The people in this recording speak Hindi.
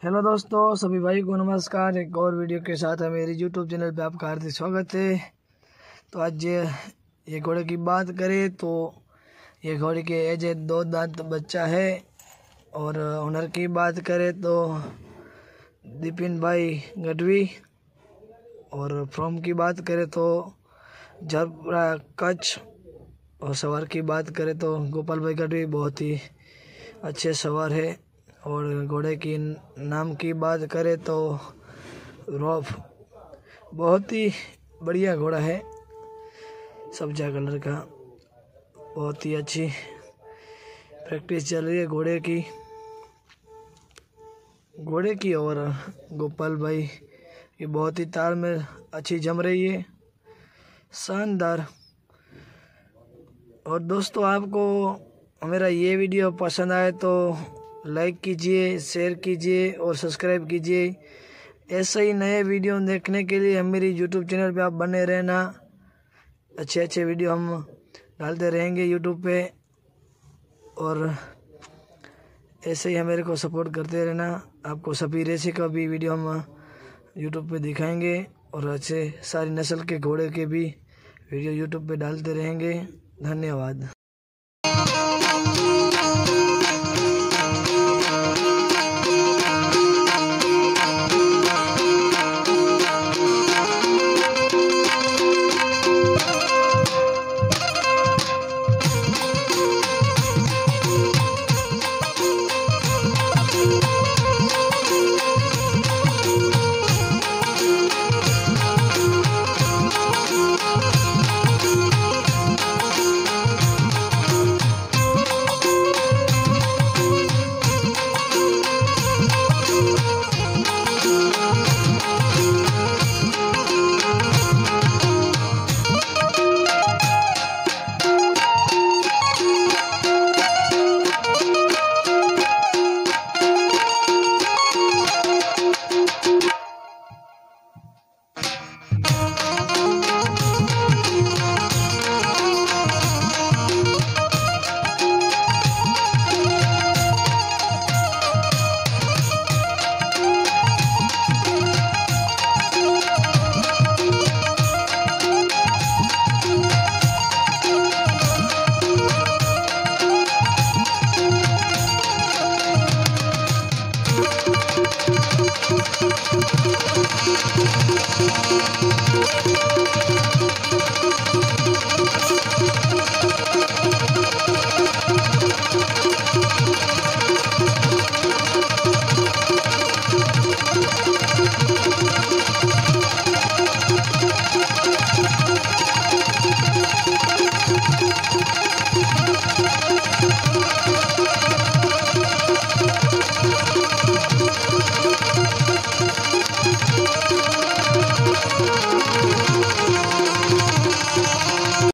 हेलो दोस्तों, सभी भाई को नमस्कार। एक और वीडियो के साथ है मेरी यूट्यूब चैनल पे आपका हार्दिक स्वागत है। तो आज ये घोड़े की बात करें तो ये घोड़े के एज 2 दांत बच्चा है। और ओनर की बात करें तो दीपिन भाई गढ़वी। और फ्रॉम की बात करें तो झरपरा कच्छ। और सवार की बात करें तो गोपाल भाई गढ़वी बहुत ही अच्छे सवार है। और घोड़े की नाम की बात करें तो रॉफ, बहुत ही बढ़िया घोड़ा है, सब्जा कलर का। बहुत ही अच्छी प्रैक्टिस चल रही है घोड़े की। और गोपाल भाई की बहुत ही तालमेल अच्छी जम रही है, शानदार। और दोस्तों, आपको मेरा ये वीडियो पसंद आए तो लाइक कीजिए, शेयर कीजिए और सब्सक्राइब कीजिए। ऐसे ही नए वीडियो देखने के लिए हम मेरी यूट्यूब चैनल पे आप बने रहना। अच्छे वीडियो हम डालते रहेंगे यूट्यूब पे। और ऐसे ही मेरे को सपोर्ट करते रहना। आपको सभी रेसी का भी वीडियो हम यूट्यूब पे दिखाएंगे। और अच्छे सारी नस्ल के घोड़े के भी वीडियो यूट्यूब पे डालते रहेंगे। धन्यवाद।